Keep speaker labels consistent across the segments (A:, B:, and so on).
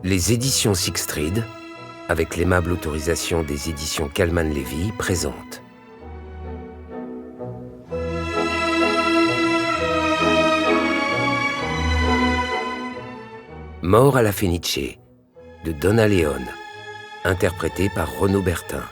A: Les éditions Sixtrid, avec l'aimable autorisation des éditions Calman-Lévy, présentent Mort à la Fenice, de Donna Leone, interprété par Renaud Bertin.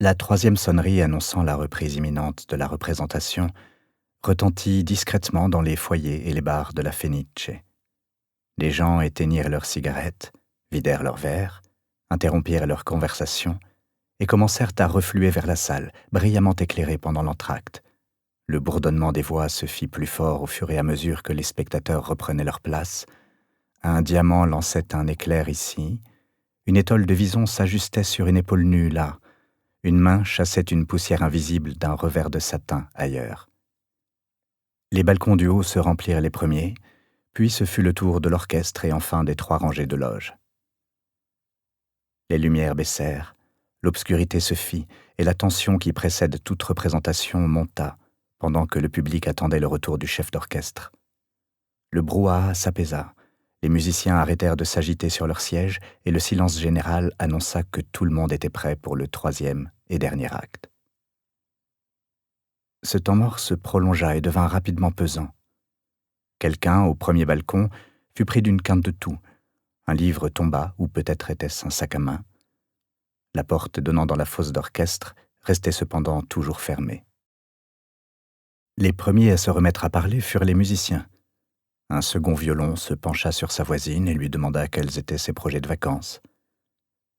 B: La troisième sonnerie annonçant la reprise imminente de la représentation retentit discrètement dans les foyers et les bars de la Fenice. Les gens éteignirent leurs cigarettes, vidèrent leurs verres, interrompirent leur conversation et commencèrent à refluer vers la salle, brillamment éclairée pendant l'entr'acte. Le bourdonnement des voix se fit plus fort au fur et à mesure que les spectateurs reprenaient leur place. Un diamant lançait un éclair ici, une étole de vison s'ajustait sur une épaule nue là, une main chassait une poussière invisible d'un revers de satin ailleurs. Les balcons du haut se remplirent les premiers, puis ce fut le tour de l'orchestre et enfin des 3 rangées de loges. Les lumières baissèrent, l'obscurité se fit et la tension qui précède toute représentation monta pendant que le public attendait le retour du chef d'orchestre. Le brouhaha s'apaisa, les musiciens arrêtèrent de s'agiter sur leurs sièges et le silence général annonça que tout le monde était prêt pour le 3e et dernier acte. Ce temps mort se prolongea et devint rapidement pesant. Quelqu'un, au premier balcon, fut pris d'une quinte de toux. Un livre tomba, ou peut-être était-ce un sac à main. La porte donnant dans la fosse d'orchestre restait cependant toujours fermée. Les premiers à se remettre à parler furent les musiciens. Un second violon se pencha sur sa voisine et lui demanda quels étaient ses projets de vacances.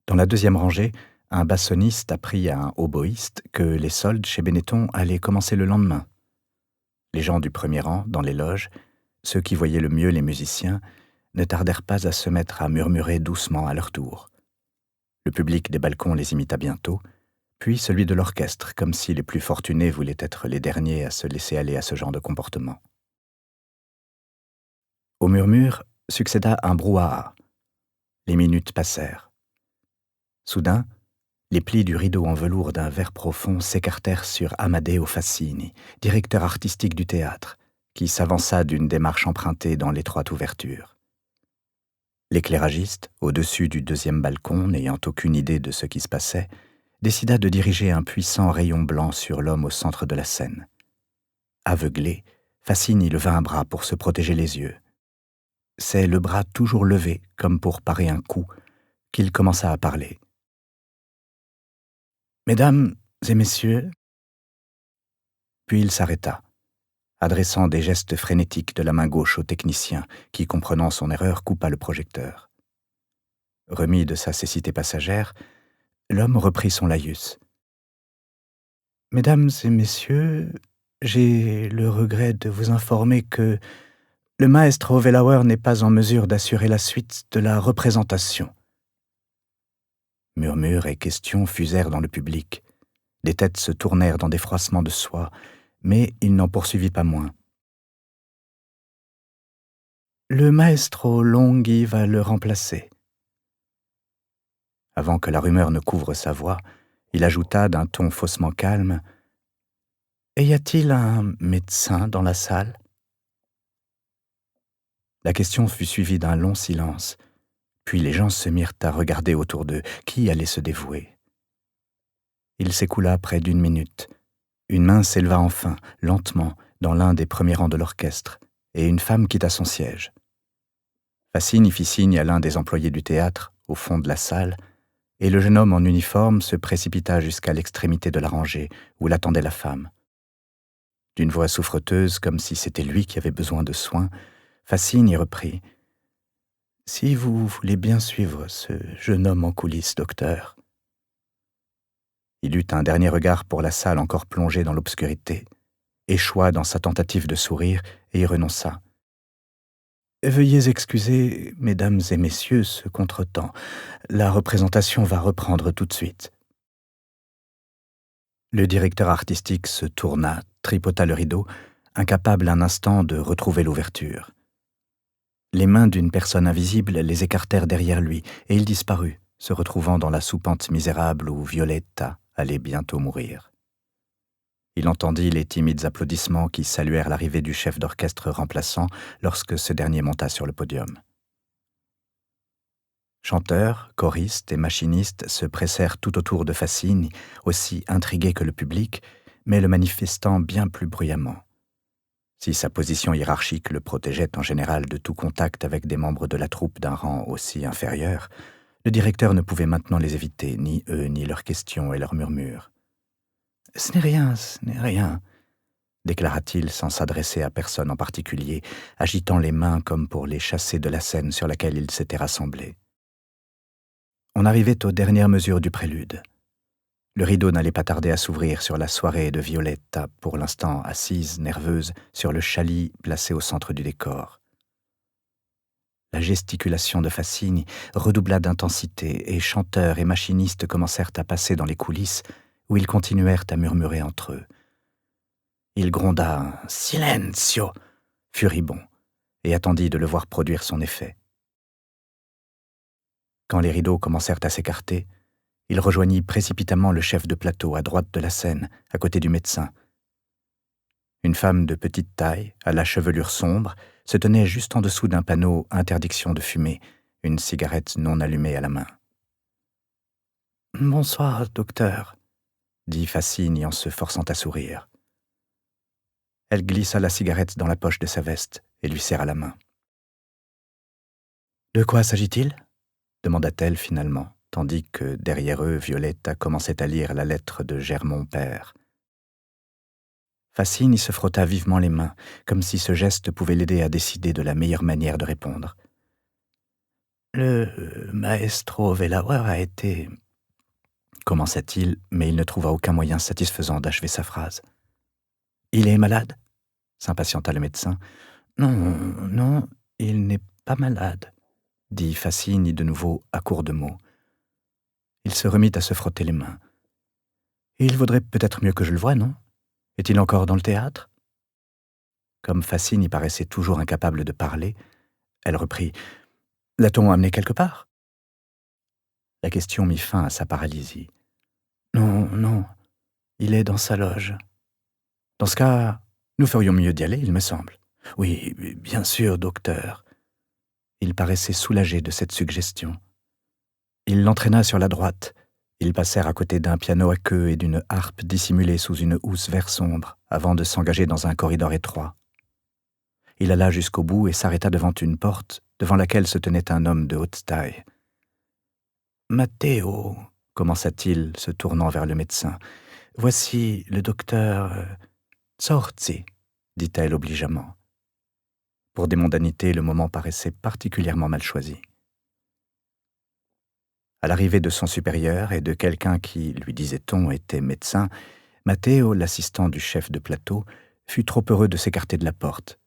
B: Dans la 2e rangée, un bassoniste apprit à un oboïste que les soldes chez Benetton allaient commencer le lendemain. Les gens du premier rang, dans les loges, ceux qui voyaient le mieux les musiciens, ne tardèrent pas à se mettre à murmurer doucement à leur tour. Le public des balcons les imita bientôt, puis celui de l'orchestre, comme si les plus fortunés voulaient être les derniers à se laisser aller à ce genre de comportement. Au murmure succéda un brouhaha. Les minutes passèrent. Soudain, les plis du rideau en velours d'un vert profond s'écartèrent sur Amadeo Fassini, directeur artistique du théâtre, qui s'avança d'une démarche empruntée dans l'étroite ouverture. L'éclairagiste, au-dessus du 2e balcon, n'ayant aucune idée de ce qui se passait, décida de diriger un puissant rayon blanc sur l'homme au centre de la scène. Aveuglé, Fassini leva un bras pour se protéger les yeux. C'est le bras toujours levé, comme pour parer un coup, qu'il commença à parler. « Mesdames et messieurs » Puis il s'arrêta, adressant des gestes frénétiques de la main gauche au technicien, qui, comprenant son erreur, coupa le projecteur. Remis de sa cécité passagère, l'homme reprit son laïus. « Mesdames et messieurs, j'ai le regret de vous informer que le maestro Wellauer n'est pas en mesure d'assurer la suite de la représentation. » Murmures et questions fusèrent dans le public. Des têtes se tournèrent dans des froissements de soie, mais il n'en poursuivit pas moins. « Le maestro Longhi va le remplacer. » Avant que la rumeur ne couvre sa voix, il ajouta d'un ton faussement calme : « Et y a-t-il un médecin dans la salle ?» La question fut suivie d'un long silence, puis les gens se mirent à regarder autour d'eux qui allait se dévouer. Il s'écoula près d'1 minute. Une main s'éleva enfin, lentement, dans l'un des premiers rangs de l'orchestre, et une femme quitta son siège. Fassini fit signe à l'un des employés du théâtre, au fond de la salle, et le jeune homme en uniforme se précipita jusqu'à l'extrémité de la rangée, où l'attendait la femme. D'une voix souffreteuse, comme si c'était lui qui avait besoin de soins, Fassini reprit : « Si vous voulez bien suivre ce jeune homme en coulisses, docteur. » Il eut un dernier regard pour la salle encore plongée dans l'obscurité, échoua dans sa tentative de sourire et y renonça. « Veuillez excuser, mesdames et messieurs, ce contretemps. La représentation va reprendre tout de suite. » Le directeur artistique se tourna, tripota le rideau, incapable un instant de retrouver l'ouverture. Les mains d'une personne invisible les écartèrent derrière lui, et il disparut, se retrouvant dans la soupente misérable où Violetta allait bientôt mourir. Il entendit les timides applaudissements qui saluèrent l'arrivée du chef d'orchestre remplaçant lorsque ce dernier monta sur le podium. Chanteurs, choristes et machinistes se pressèrent tout autour de Fassini, aussi intrigués que le public, mais le manifestant bien plus bruyamment. Si sa position hiérarchique le protégeait en général de tout contact avec des membres de la troupe d'un rang aussi inférieur, le directeur ne pouvait maintenant les éviter, ni eux, ni leurs questions et leurs murmures. « Ce n'est rien », déclara-t-il sans s'adresser à personne en particulier, agitant les mains comme pour les chasser de la scène sur laquelle ils s'étaient rassemblés. On arrivait aux dernières mesures du prélude. Le rideau n'allait pas tarder à s'ouvrir sur la soirée de Violetta, pour l'instant assise, nerveuse, sur le chalit placé au centre du décor. La gesticulation de Fassini redoubla d'intensité et chanteurs et machinistes commencèrent à passer dans les coulisses où ils continuèrent à murmurer entre eux. Il gronda un « Silenzio !» furibond et attendit de le voir produire son effet. Quand les rideaux commencèrent à s'écarter, il rejoignit précipitamment le chef de plateau à droite de la scène, à côté du médecin. Une femme de petite taille, à la chevelure sombre, se tenait juste en dessous d'un panneau « Interdiction de fumer », une cigarette non allumée à la main. « Bonsoir, docteur », dit Fassini en se forçant à sourire. Elle glissa la cigarette dans la poche de sa veste et lui serra la main. « De quoi s'agit-il » demanda-t-elle finalement, tandis que, derrière eux, Violetta commençait à lire la lettre de Germont père. Fassini se frotta vivement les mains, comme si ce geste pouvait l'aider à décider de la meilleure manière de répondre. « Le maestro Velauer a été... » commença-t-il, mais il ne trouva aucun moyen satisfaisant d'achever sa phrase. « Il est malade » s'impatienta le médecin. « Non, il n'est pas malade » dit Fassini de nouveau à court de mots. Il se remit à se frotter les mains. « Il vaudrait peut-être mieux que je le voie, non ? Est-il encore dans le théâtre ?» Comme Fassini paraissait toujours incapable de parler, elle reprit « L'a-t-on amené quelque part ?» La question mit fin à sa paralysie. « Non, il est dans sa loge. Dans ce cas, nous ferions mieux d'y aller, il me semble. »« Oui, bien sûr, docteur. » Il paraissait soulagé de cette suggestion. Il l'entraîna sur la droite. Ils passèrent à côté d'un piano à queue et d'une harpe dissimulée sous une housse vert sombre, avant de s'engager dans un corridor étroit. Il alla jusqu'au bout et s'arrêta devant une porte, devant laquelle se tenait un homme de haute taille. « Matteo, » commença-t-il, se tournant vers le médecin, « voici le docteur Zorzi, » dit-elle obligeamment. Pour des mondanités, le moment paraissait particulièrement mal choisi. À l'arrivée de son supérieur et de quelqu'un qui, lui disait-on, était médecin, Matteo, l'assistant du chef de plateau, fut trop heureux de s'écarter de la porte.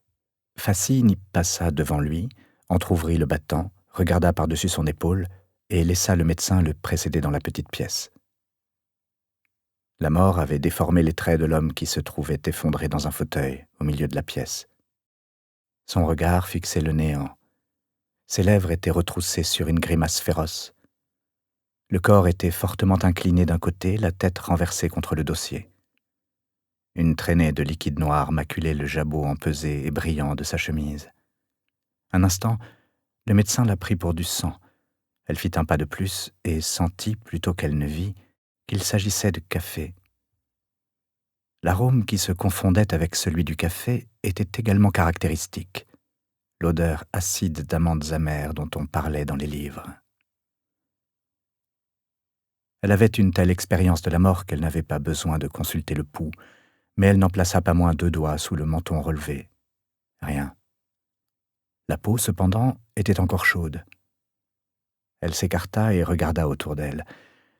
B: Fassini passa devant lui, entr'ouvrit le battant, regarda par-dessus son épaule et laissa le médecin le précéder dans la petite pièce. La mort avait déformé les traits de l'homme qui se trouvait effondré dans un fauteuil au milieu de la pièce. Son regard fixait le néant. Ses lèvres étaient retroussées sur une grimace féroce. Le corps était fortement incliné d'un côté, la tête renversée contre le dossier. Une traînée de liquide noir maculait le jabot empesé et brillant de sa chemise. Un instant, le médecin la prit pour du sang. Elle fit un pas de plus et sentit, plutôt qu'elle ne vit, qu'il s'agissait de café. L'arôme qui se confondait avec celui du café était également caractéristique, l'odeur acide d'amandes amères dont on parlait dans les livres. Elle avait une telle expérience de la mort qu'elle n'avait pas besoin de consulter le pouls, mais elle n'en plaça pas moins 2 doigts sous le menton relevé. Rien. La peau, cependant, était encore chaude. Elle s'écarta et regarda autour d'elle.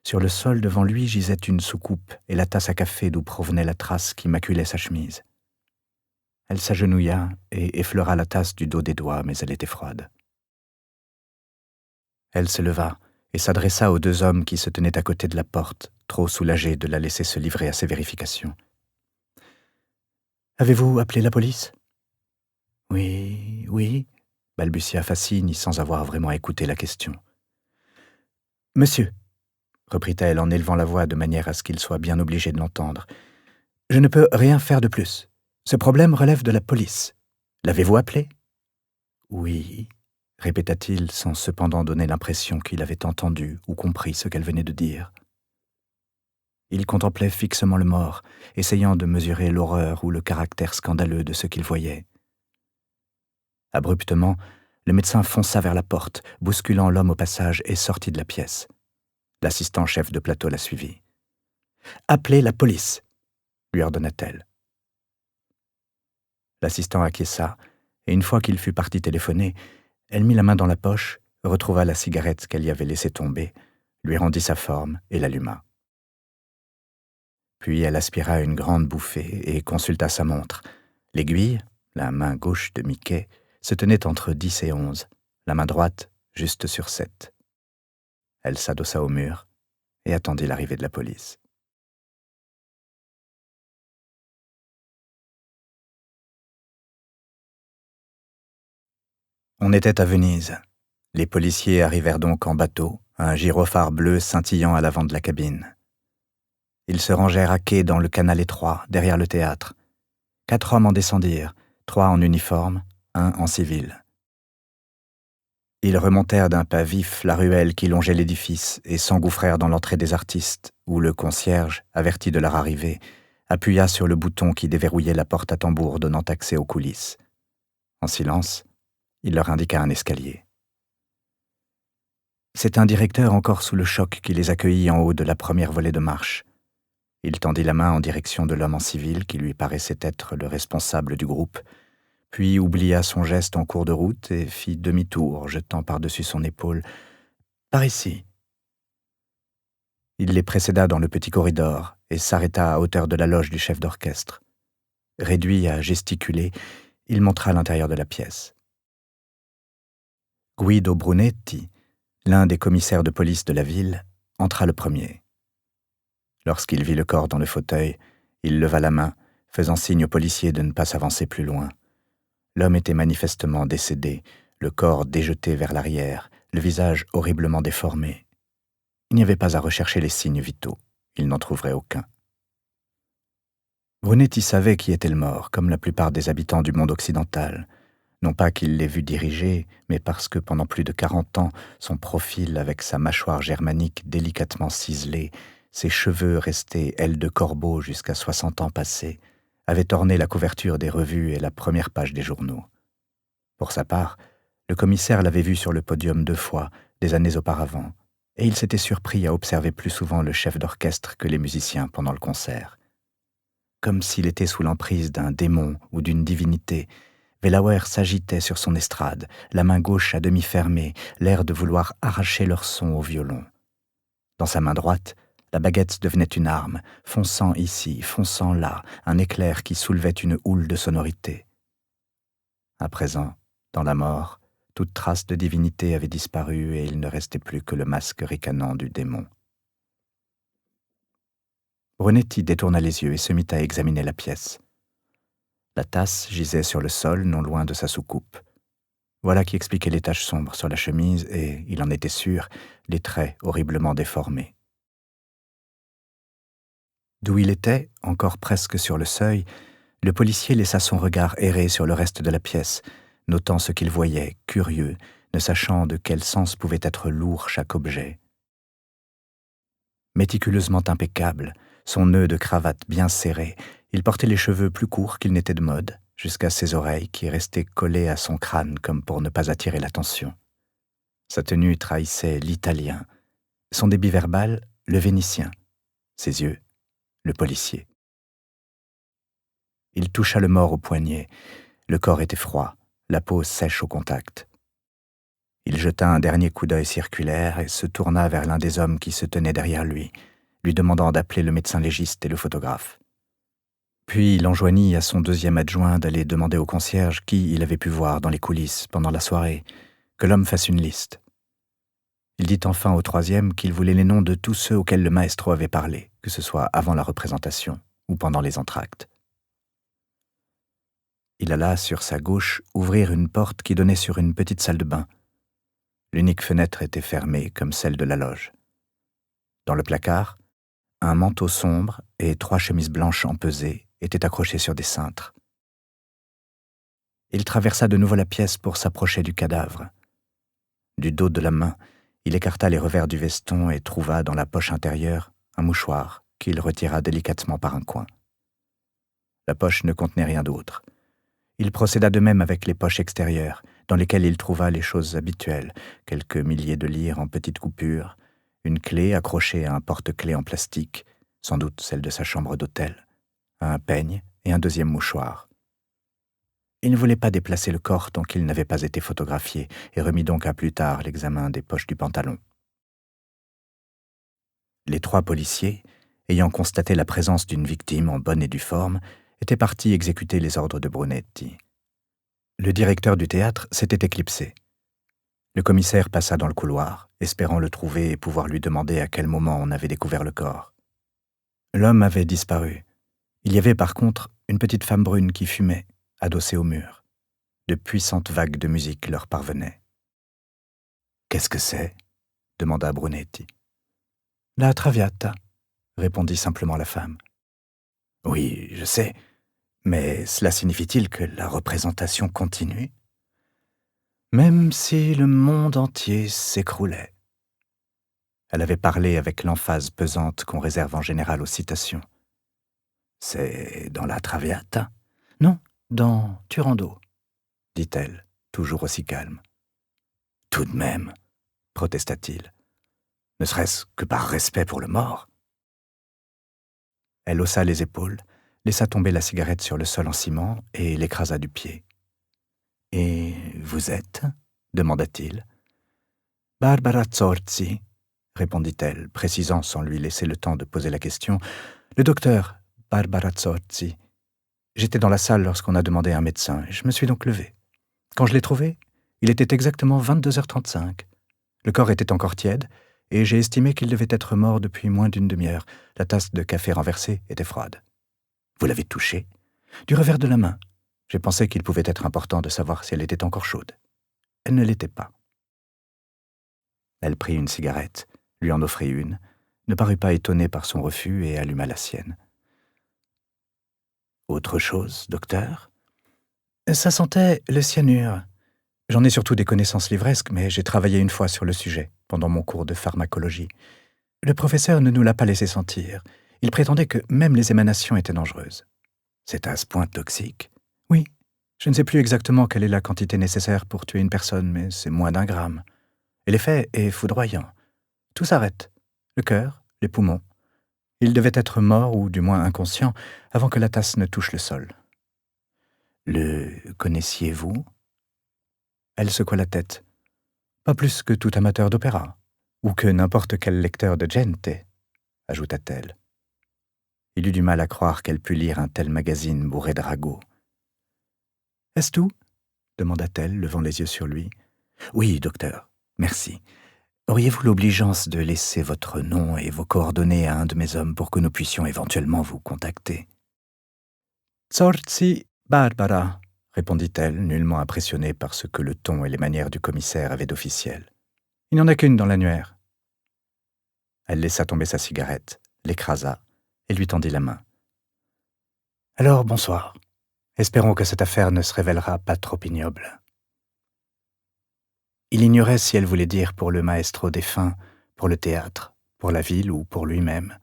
B: Sur le sol devant lui gisait une soucoupe et la tasse à café d'où provenait la trace qui maculait sa chemise. Elle s'agenouilla et effleura la tasse du dos des doigts, mais elle était froide. Elle se leva et s'adressa aux 2 hommes qui se tenaient à côté de la porte, trop soulagés de la laisser se livrer à ses vérifications. Avez-vous appelé la police ? Oui, oui, balbutia Fassini sans avoir vraiment écouté la question. Monsieur, reprit-elle en élevant la voix de manière à ce qu'il soit bien obligé de l'entendre, je ne peux rien faire de plus. Ce problème relève de la police. L'avez-vous appelé ? Oui, répéta-t-il sans cependant donner l'impression qu'il avait entendu ou compris ce qu'elle venait de dire. Il contemplait fixement le mort, essayant de mesurer l'horreur ou le caractère scandaleux de ce qu'il voyait. Abruptement, le médecin fonça vers la porte, bousculant l'homme au passage et sortit de la pièce. L'assistant chef de plateau la suivit. « Appelez la police !» lui ordonna-t-elle. L'assistant acquiesça, et une fois qu'il fut parti téléphoner, elle mit la main dans la poche, retrouva la cigarette qu'elle y avait laissée tomber, lui rendit sa forme et l'alluma. Puis elle aspira une grande bouffée et consulta sa montre. L'aiguille, la main gauche de Mickey, se tenait entre 10 et 11, la main droite juste sur 7. Elle s'adossa au mur et attendit l'arrivée de la police. On était à Venise. Les policiers arrivèrent donc en bateau, un gyrophare bleu scintillant à l'avant de la cabine. Ils se rangèrent à quai dans le canal étroit, derrière le théâtre. 4 hommes en descendirent, 3 en uniforme, 1 en civil. Ils remontèrent d'un pas vif la ruelle qui longeait l'édifice et s'engouffrèrent dans l'entrée des artistes, où le concierge, averti de leur arrivée, appuya sur le bouton qui déverrouillait la porte à tambour donnant accès aux coulisses. En silence, il leur indiqua un escalier. C'est un directeur encore sous le choc qui les accueillit en haut de la première volée de marche. Il tendit la main en direction de l'homme en civil qui lui paraissait être le responsable du groupe, puis oublia son geste en cours de route et fit demi-tour, jetant par-dessus son épaule « Par ici ». Il les précéda dans le petit corridor et s'arrêta à hauteur de la loge du chef d'orchestre. Réduit à gesticuler, il montra l'intérieur de la pièce. Guido Brunetti, l'un des commissaires de police de la ville, entra le premier. Lorsqu'il vit le corps dans le fauteuil, il leva la main, faisant signe aux policiers de ne pas s'avancer plus loin. L'homme était manifestement décédé, le corps déjeté vers l'arrière, le visage horriblement déformé. Il n'y avait pas à rechercher les signes vitaux, il n'en trouverait aucun. Brunetti savait qui était le mort, comme la plupart des habitants du monde occidental. Non pas qu'il l'ait vu diriger, mais parce que pendant plus de 40 ans, son profil avec sa mâchoire germanique délicatement ciselée, ses cheveux restés ailes de corbeau jusqu'à 60 ans passés, avait orné la couverture des revues et la première page des journaux. Pour sa part, le commissaire l'avait vu sur le podium 2 fois, des années auparavant, et il s'était surpris à observer plus souvent le chef d'orchestre que les musiciens pendant le concert. Comme s'il était sous l'emprise d'un démon ou d'une divinité, Wellauer s'agitait sur son estrade, la main gauche à demi fermée, l'air de vouloir arracher leur son au violon. Dans sa main droite, la baguette devenait une arme, fonçant ici, fonçant là, un éclair qui soulevait une houle de sonorité. À présent, dans la mort, toute trace de divinité avait disparu et il ne restait plus que le masque ricanant du démon. Brunetti détourna les yeux et se mit à examiner la pièce. La tasse gisait sur le sol, non loin de sa soucoupe. Voilà qui expliquait les taches sombres sur la chemise et, il en était sûr, les traits horriblement déformés. D'où il était, encore presque sur le seuil, le policier laissa son regard errer sur le reste de la pièce, notant ce qu'il voyait, curieux, ne sachant de quel sens pouvait être lourd chaque objet. Méticuleusement impeccable, son nœud de cravate bien serré, il portait les cheveux plus courts qu'ils n'étaient de mode, jusqu'à ses oreilles qui restaient collées à son crâne comme pour ne pas attirer l'attention. Sa tenue trahissait l'italien, son débit verbal, le vénitien, ses yeux, le policier. Il toucha le mort au poignet, le corps était froid, la peau sèche au contact. Il jeta un dernier coup d'œil circulaire et se tourna vers l'un des hommes qui se tenait derrière lui, lui demandant d'appeler le médecin légiste et le photographe. Puis il enjoignit à son 2e adjoint d'aller demander au concierge qui il avait pu voir dans les coulisses pendant la soirée, que l'homme fasse une liste. Il dit enfin au 3e qu'il voulait les noms de tous ceux auxquels le maestro avait parlé, que ce soit avant la représentation ou pendant les entr'actes. Il alla, sur sa gauche, ouvrir une porte qui donnait sur une petite salle de bain. L'unique fenêtre était fermée, comme celle de la loge. Dans le placard, un manteau sombre et 3 chemises blanches empesées étaient accrochées sur des cintres. Il traversa de nouveau la pièce pour s'approcher du cadavre. Du dos de la main, il écarta les revers du veston et trouva dans la poche intérieure un mouchoir qu'il retira délicatement par un coin. La poche ne contenait rien d'autre. Il procéda de même avec les poches extérieures, dans lesquelles il trouva les choses habituelles, quelques milliers de lire en petites coupures, une clé accrochée à un porte-clés en plastique, sans doute celle de sa chambre d'hôtel, un peigne et un deuxième mouchoir. Il ne voulait pas déplacer le corps tant qu'il n'avait pas été photographié et remit donc à plus tard l'examen des poches du pantalon. Les 3 policiers, ayant constaté la présence d'une victime en bonne et due forme, étaient partis exécuter les ordres de Brunetti. Le directeur du théâtre s'était éclipsé. Le commissaire passa dans le couloir, espérant le trouver et pouvoir lui demander à quel moment on avait découvert le corps. L'homme avait disparu. Il y avait par contre une petite femme brune qui fumait, adossée au mur. De puissantes vagues de musique leur parvenaient. « Qu'est-ce que c'est » demanda Brunetti. « La Traviata » répondit simplement la femme. « Oui, je sais, mais cela signifie-t-il que la représentation continue ? Même si le monde entier s'écroulait. » Elle avait parlé avec l'emphase pesante qu'on réserve en général aux citations. « C'est dans la Traviata ?»« Non, dans Turando, » dit-elle, toujours aussi calme. « Tout de même, » protesta-t-il, « ne serait-ce que par respect pour le mort. » Elle haussa les épaules, laissa tomber la cigarette sur le sol en ciment et l'écrasa du pied. « Et vous êtes » demanda-t-il. « Barbara Zorzi » répondit-elle, précisant sans lui laisser le temps de poser la question. « Le docteur Barbara Zorzi. J'étais dans la salle lorsqu'on a demandé un médecin, et je me suis donc levé. Quand je l'ai trouvé, il était exactement 22h35. Le corps était encore tiède, et j'ai estimé qu'il devait être mort depuis moins d'une demi-heure. La tasse de café renversée était froide. Vous l'avez touchée ? Du revers de la main. J'ai pensé qu'il pouvait être important de savoir si elle était encore chaude. Elle ne l'était pas. » Elle prit une cigarette, lui en offrit une, ne parut pas étonnée par son refus et alluma la sienne. « Autre chose, docteur ? » ?»« Ça sentait le cyanure. J'en ai surtout des connaissances livresques, mais j'ai travaillé une fois sur le sujet, pendant mon cours de pharmacologie. Le professeur ne nous l'a pas laissé sentir. Il prétendait que même les émanations étaient dangereuses. »« C'est à ce point toxique ? » ?»« Oui. Je ne sais plus exactement quelle est la quantité nécessaire pour tuer une personne, mais c'est moins d'1 gramme. Et l'effet est foudroyant. Tout s'arrête. Le cœur, les poumons. Il devait être mort, ou du moins inconscient, avant que la tasse ne touche le sol. »« Le connaissiez-vous » ? Elle secoua la tête. « Pas plus que tout amateur d'opéra, ou que n'importe quel lecteur de Gente, » ajouta-t-elle. Il eut du mal à croire qu'elle pût lire un tel magazine bourré de ragots. « Est-ce tout » demanda-t-elle, levant les yeux sur lui. « Oui, docteur, merci. Auriez-vous l'obligeance de laisser votre nom et vos coordonnées à un de mes hommes pour que nous puissions éventuellement vous contacter ?»« Zorzi Barbara » répondit-elle, nullement impressionnée par ce que le ton et les manières du commissaire avaient d'officiel. « Il n'y en a qu'une dans l'annuaire. » Elle laissa tomber sa cigarette, l'écrasa et lui tendit la main. « Alors, bonsoir. Espérons que cette affaire ne se révélera pas trop ignoble. » Il ignorait si elle voulait dire pour le maestro défunt, pour le théâtre, pour la ville ou pour lui-même,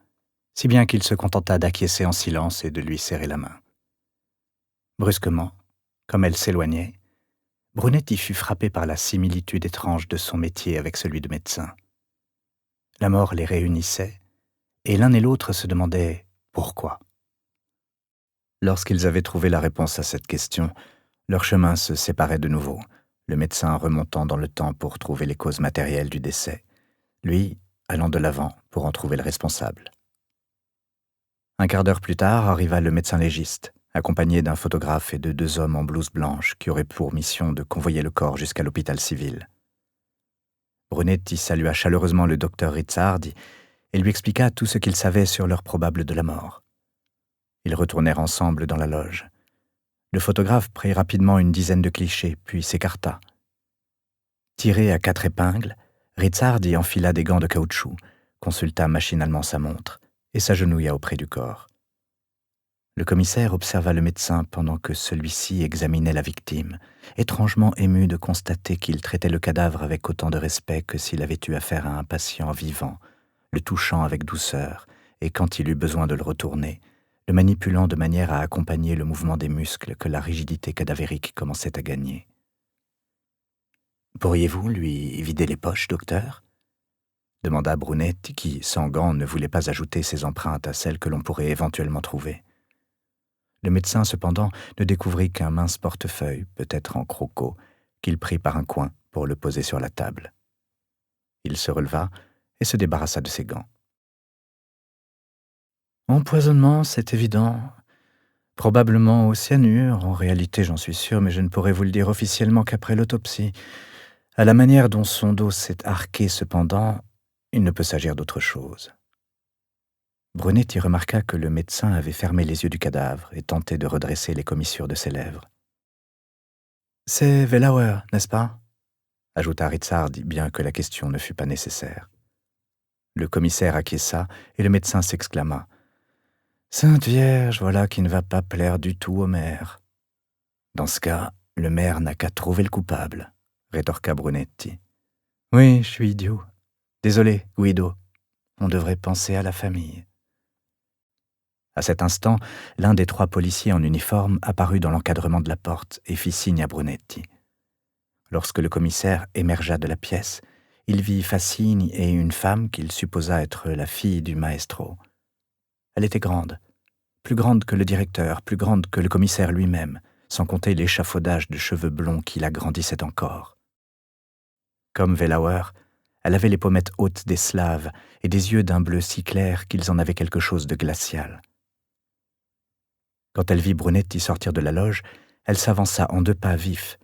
B: si bien qu'il se contenta d'acquiescer en silence et de lui serrer la main. Brusquement, comme elle s'éloignait, Brunetti fut frappé par la similitude étrange de son métier avec celui de médecin. La mort les réunissait, et l'un et l'autre se demandaient pourquoi. Lorsqu'ils avaient trouvé la réponse à cette question, leurs chemins se séparaient de nouveau, le médecin remontant dans le temps pour trouver les causes matérielles du décès, lui allant de l'avant pour en trouver le responsable. Un quart d'heure plus tard arriva le médecin légiste, accompagné d'un photographe et de 2 hommes en blouse blanche qui auraient pour mission de convoyer le corps jusqu'à l'hôpital civil. Brunetti salua chaleureusement le docteur Rizzardi et lui expliqua tout ce qu'il savait sur l'heure probable de la mort. Ils retournèrent ensemble dans la loge. Le photographe prit rapidement une dizaine de clichés, puis s'écarta. Tiré à 4 épingles, Rizzardi enfila des gants de caoutchouc, consulta machinalement sa montre et s'agenouilla auprès du corps. Le commissaire observa le médecin pendant que celui-ci examinait la victime, étrangement ému de constater qu'il traitait le cadavre avec autant de respect que s'il avait eu affaire à un patient vivant, le touchant avec douceur, et quand il eut besoin de le retourner, le manipulant de manière à accompagner le mouvement des muscles que la rigidité cadavérique commençait à gagner. « Pourriez-vous lui vider les poches, docteur ?» demanda Brunetti, qui, sans gants, ne voulait pas ajouter ses empreintes à celles que l'on pourrait éventuellement trouver. Le médecin, cependant, ne découvrit qu'un mince portefeuille, peut-être en croco, qu'il prit par un coin pour le poser sur la table. Il se releva et se débarrassa de ses gants. « Empoisonnement, c'est évident. Probablement au cyanure, en réalité j'en suis sûr, mais je ne pourrai vous le dire officiellement qu'après l'autopsie. À la manière dont son dos s'est arqué cependant, il ne peut s'agir d'autre chose. » Brunetti remarqua que le médecin avait fermé les yeux du cadavre et tenté de redresser les commissures de ses lèvres. « C'est Wellauer, n'est-ce pas ?» ajouta Rizzardi, bien que la question ne fût pas nécessaire. Le commissaire acquiesça et le médecin s'exclama. « Sainte Vierge, voilà qui ne va pas plaire du tout au maire. »« Dans ce cas, le maire n'a qu'à trouver le coupable, » rétorqua Brunetti. « Oui, je suis idiot. Désolé, Guido. On devrait penser à la famille. » À cet instant, l'un des 3 policiers en uniforme apparut dans l'encadrement de la porte et fit signe à Brunetti. Lorsque le commissaire émergea de la pièce, il vit Fassini et une femme qu'il supposa être la fille du maestro. Elle était grande, plus grande que le directeur, plus grande que le commissaire lui-même, sans compter l'échafaudage de cheveux blonds qui l'agrandissait encore. Comme Wellauer, elle avait les pommettes hautes des Slaves et des yeux d'un bleu si clair qu'ils en avaient quelque chose de glacial. Quand elle vit Brunetti sortir de la loge, elle s'avança en 2 pas vifs.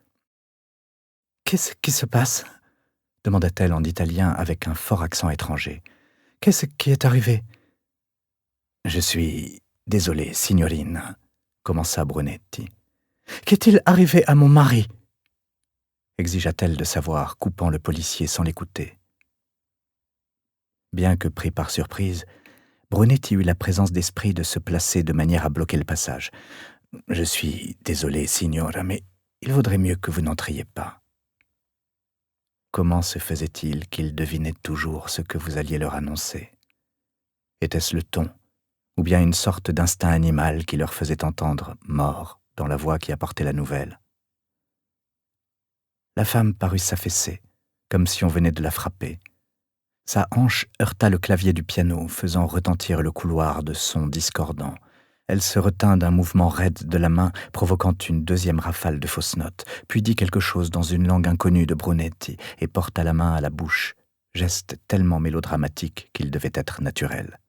B: « Qu'est-ce qui se passe ?» demanda-t-elle en italien avec un fort accent étranger. « Qu'est-ce qui est arrivé ?»« Je suis désolé, signorine, » commença Brunetti. « Qu'est-il arrivé à mon mari ?» exigea-t-elle de savoir, coupant le policier sans l'écouter. Bien que pris par surprise, Brunetti eut la présence d'esprit de se placer de manière à bloquer le passage. « Je suis désolé, signora, mais il vaudrait mieux que vous n'entriez pas. » Comment se faisait-il qu'ils devinaient toujours ce que vous alliez leur annoncer? Était-ce le ton, ou bien une sorte d'instinct animal qui leur faisait entendre « mort » dans la voix qui apportait la nouvelle? La femme parut s'affaisser, comme si on venait de la frapper. Sa hanche heurta le clavier du piano, faisant retentir le couloir de sons discordants. Elle se retint d'un mouvement raide de la main, provoquant une 2e rafale de fausses notes, puis dit quelque chose dans une langue inconnue de Brunetti et porta la main à la bouche, geste tellement mélodramatique qu'il devait être naturel.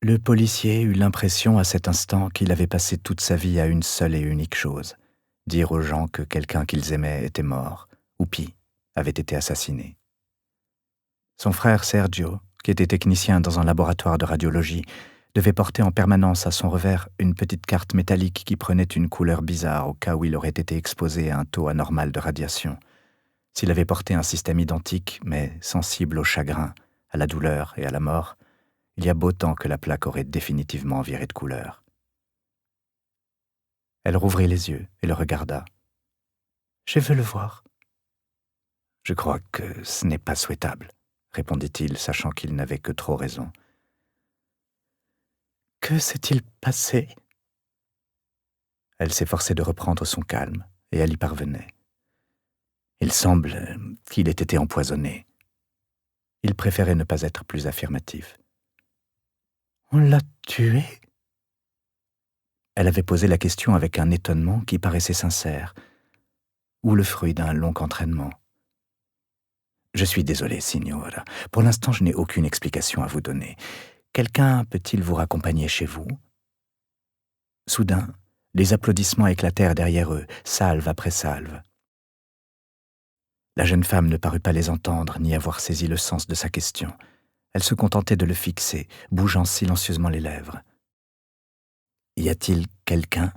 B: Le policier eut l'impression à cet instant qu'il avait passé toute sa vie à une seule et unique chose, dire aux gens que quelqu'un qu'ils aimaient était mort, ou pis, avait été assassiné. Son frère Sergio, qui était technicien dans un laboratoire de radiologie, devait porter en permanence à son revers une petite carte métallique qui prenait une couleur bizarre au cas où il aurait été exposé à un taux anormal de radiation. S'il avait porté un système identique, mais sensible au chagrin, à la douleur et à la mort, il y a beau temps que la plaque aurait définitivement viré de couleur. Elle rouvrit les yeux et le regarda. « Je veux le voir. »« Je crois que ce n'est pas souhaitable, » répondit-il, sachant qu'il n'avait que trop raison. « Que s'est-il passé ?» Elle s'efforçait de reprendre son calme, et elle y parvenait. Il semble qu'il ait été empoisonné. Il préférait ne pas être plus affirmatif. « On l'a tué ?» Elle avait posé la question avec un étonnement qui paraissait sincère, ou le fruit d'un long entraînement. « Je suis désolé, signora. Pour l'instant, je n'ai aucune explication à vous donner. Quelqu'un peut-il vous raccompagner chez vous ?» Soudain, les applaudissements éclatèrent derrière eux, salve après salve. La jeune femme ne parut pas les entendre, ni avoir saisi le sens de sa question. Elle se contentait de le fixer, bougeant silencieusement les lèvres. « Y a-t-il quelqu'un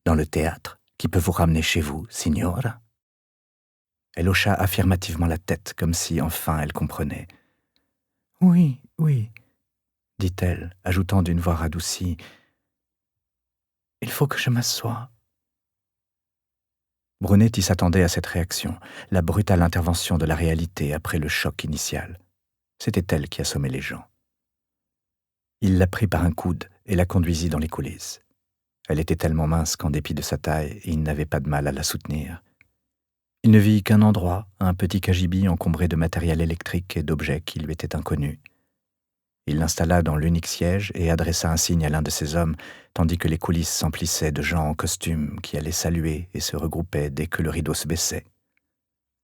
B: Dans le théâtre, qui peut vous ramener chez vous, signora ?» Elle hocha affirmativement la tête, comme si enfin elle comprenait. « Oui, oui, » dit-elle, ajoutant d'une voix radoucie. « Il faut que je m'assoie. » Brunetti s'attendait à cette réaction, la brutale intervention de la réalité après le choc initial. C'était elle qui assommait les gens. Il la prit par un coude et la conduisit dans les coulisses. Elle était tellement mince qu'en dépit de sa taille, il n'avait pas de mal à la soutenir. Il ne vit qu'un endroit, un petit cagibi encombré de matériel électrique et d'objets qui lui étaient inconnus. Il l'installa dans l'unique siège et adressa un signe à l'un de ses hommes, tandis que les coulisses s'emplissaient de gens en costume qui allaient saluer et se regroupaient dès que le rideau se baissait.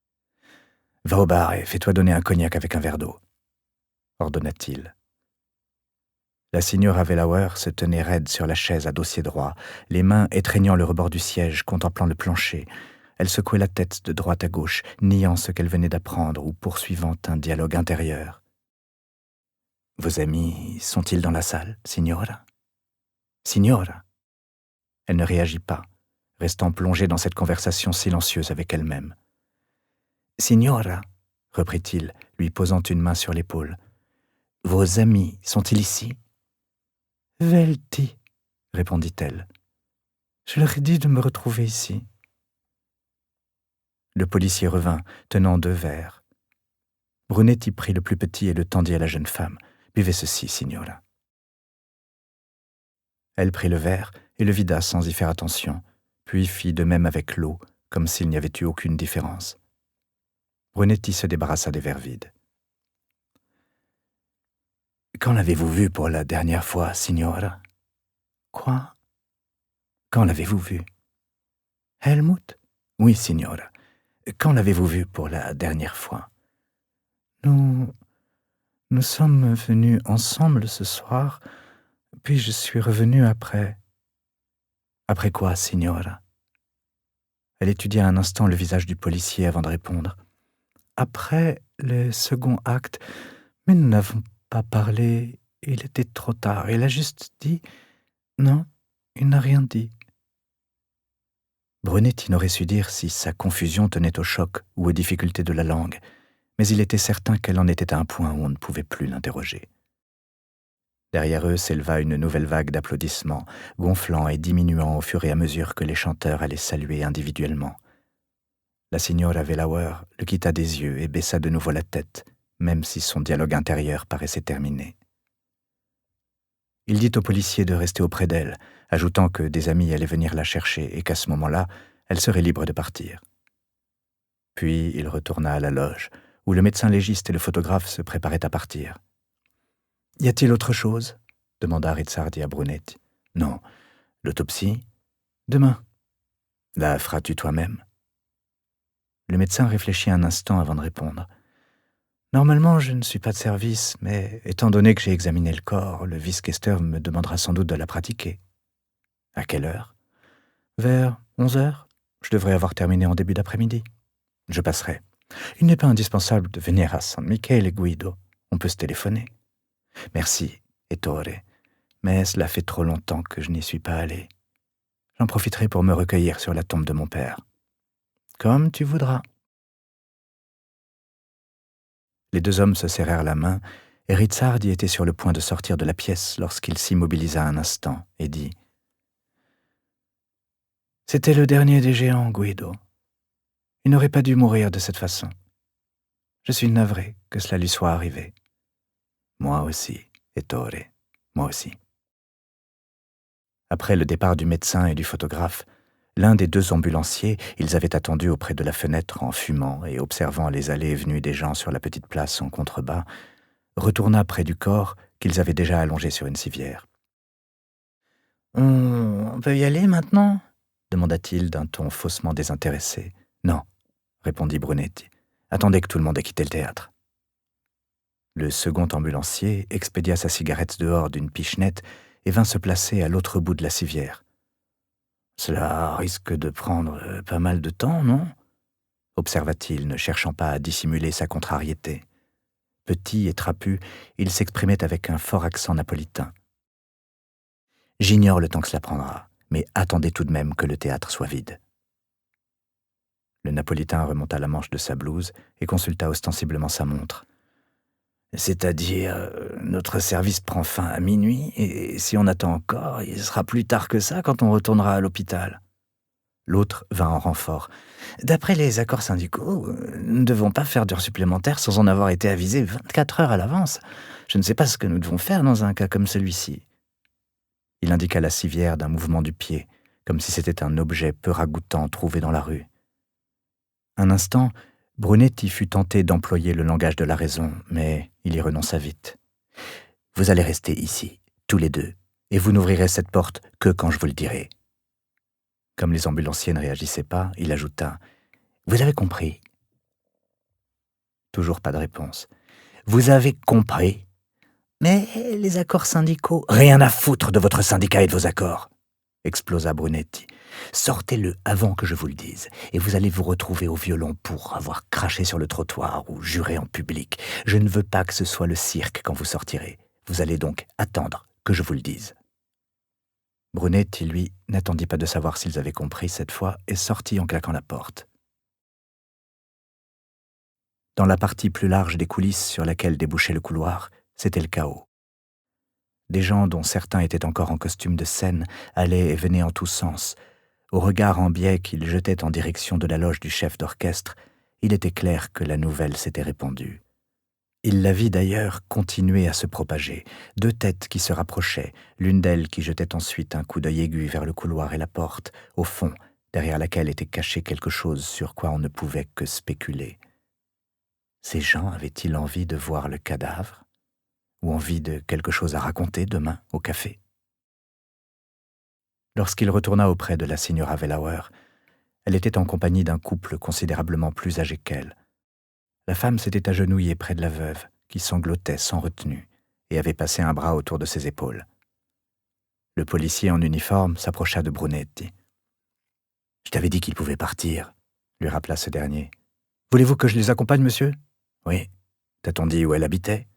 B: « Va au bar et fais-toi donner un cognac avec un verre d'eau », ordonna-t-il. La signora Velauer se tenait raide sur la chaise à dossier droit, les mains étreignant le rebord du siège, contemplant le plancher. Elle secouait la tête de droite à gauche, niant ce qu'elle venait d'apprendre ou poursuivant un dialogue intérieur. « Vos amis sont-ils dans la salle, signora ? Signora ?» Elle ne réagit pas, restant plongée dans cette conversation silencieuse avec elle-même. « Signora » reprit-il, lui posant une main sur l'épaule. « Vos amis sont-ils ici ?»« Velti » répondit-elle. « Je leur ai dit de me retrouver ici. » Le policier revint, tenant 2 verres. Brunetti prit le plus petit et le tendit à la jeune femme. « Buvez ceci, signora. » Elle prit le verre et le vida sans y faire attention, puis fit de même avec l'eau, comme s'il n'y avait eu aucune différence. Brunetti se débarrassa des verres vides. « Quand l'avez-vous vu pour la dernière fois, signora ?»« Quoi ? Quand l'avez-vous vu ? » ?»« Helmut ? » ?»« Oui, signora. Quand l'avez-vous vu pour la dernière fois ? » « Nous sommes venus ensemble ce soir, puis je suis revenu après. »« Après quoi, signora ?» Elle étudia un instant le visage du policier avant de répondre. « Après le second acte, mais nous n'avons pas parlé, il était trop tard. Il a juste dit... Non, il n'a rien dit. » Brunetti n'aurait su dire si sa confusion tenait au choc ou aux difficultés de la langue, mais il était certain qu'elle en était à un point où on ne pouvait plus l'interroger. Derrière eux s'éleva une nouvelle vague d'applaudissements, gonflant et diminuant au fur et à mesure que les chanteurs allaient saluer individuellement. La signora Velauer le quitta des yeux et baissa de nouveau la tête, même si son dialogue intérieur paraissait terminé. Il dit au policier de rester auprès d'elle, ajoutant que des amis allaient venir la chercher et qu'à ce moment-là, elle serait libre de partir. Puis il retourna à la loge, où le médecin légiste et le photographe se préparaient à partir. « Y a-t-il autre chose ?» demanda Rizzardi à Brunetti. « Non. L'autopsie ? Demain. La feras-tu toi-même ?» Le médecin réfléchit un instant avant de répondre. « Normalement, je ne suis pas de service, mais étant donné que j'ai examiné le corps, le vice-questeur me demandera sans doute de la pratiquer. » « À quelle heure ? » ?»« Vers 11h. Je devrais avoir terminé en début d'après-midi. » »« Je passerai. Il n'est pas indispensable de venir à San Michele, Guido. On peut se téléphoner. »« Merci, Ettore, mais cela fait trop longtemps que je n'y suis pas allé. J'en profiterai pour me recueillir sur la tombe de mon père. »« Comme tu voudras. » Les 2 hommes se serrèrent la main, et Rizzardi était sur le point de sortir de la pièce lorsqu'il s'immobilisa un instant et dit « C'était le dernier des géants, Guido. Il n'aurait pas dû mourir de cette façon. Je suis navré que cela lui soit arrivé. Moi aussi, Ettore, moi aussi. » Après le départ du médecin et du photographe, l'un des 2 ambulanciers, ils avaient attendu auprès de la fenêtre en fumant et observant les allées et venues des gens sur la petite place en contrebas, retourna près du corps qu'ils avaient déjà allongé sur une civière. « On peut y aller maintenant ?» demanda-t-il d'un ton faussement désintéressé. « Non, » répondit Brunetti. « Attendez que tout le monde ait quitté le théâtre. » Le second ambulancier expédia sa cigarette dehors d'une pichenette et vint se placer à l'autre bout de la civière. « Cela risque de prendre pas mal de temps, non ?» observa-t-il, ne cherchant pas à dissimuler sa contrariété. Petit et trapu, il s'exprimait avec un fort accent napolitain. « J'ignore le temps que cela prendra. mais attendez tout de même que le théâtre soit vide. » Le Napolitain remonta la manche de sa blouse et consulta ostensiblement sa montre. « C'est-à-dire, notre service prend fin à minuit, et si on attend encore, il sera plus tard que ça quand on retournera à l'hôpital. » L'autre vint en renfort. « D'après les accords syndicaux, nous ne devons pas faire d'heures supplémentaires sans en avoir été avisés 24 heures à l'avance. Je ne sais pas ce que nous devons faire dans un cas comme celui-ci. » Il indiqua la civière d'un mouvement du pied, comme si c'était un objet peu ragoûtant trouvé dans la rue. Un instant, Brunetti fut tenté d'employer le langage de la raison, mais il y renonça vite. « Vous allez rester ici, tous les deux, et vous n'ouvrirez cette porte que quand je vous le dirai. » Comme les ambulanciers ne réagissaient pas, il ajouta « Vous avez compris ?» Toujours pas de réponse. « Vous avez compris ? Mais les accords syndicaux… »« Rien à foutre de votre syndicat et de vos accords !» explosa Brunetti. « Sortez-le avant que je vous le dise, et vous allez vous retrouver au violon pour avoir craché sur le trottoir ou juré en public. Je ne veux pas que ce soit le cirque quand vous sortirez. Vous allez donc attendre que je vous le dise. » Brunetti, lui, n'attendit pas de savoir s'ils avaient compris cette fois et sortit en claquant la porte. Dans la partie plus large des coulisses sur laquelle débouchait le couloir, c'était le chaos. Des gens dont certains étaient encore en costume de scène allaient et venaient en tous sens. Au regard en biais qu'ils jetaient en direction de la loge du chef d'orchestre, il était clair que la nouvelle s'était répandue. Il la vit d'ailleurs continuer à se propager, deux têtes qui se rapprochaient, l'une d'elles qui jetait ensuite un coup d'œil aigu vers le couloir et la porte, au fond, derrière laquelle était caché quelque chose sur quoi on ne pouvait que spéculer. Ces gens avaient-ils envie de voir le cadavre ? Ou envie de quelque chose à raconter demain au café ? Lorsqu'il retourna auprès de la signora Wellauer, elle était en compagnie d'un couple considérablement plus âgé qu'elle. La femme s'était agenouillée près de la veuve, qui sanglotait sans retenue, et avait passé un bras autour de ses épaules. Le policier en uniforme s'approcha de Brunetti. « Je t'avais dit qu'il pouvait partir, » lui rappela ce dernier. « Voulez-vous que je les accompagne, monsieur ?»« Oui. T'a-t-on dit où elle habitait ?»«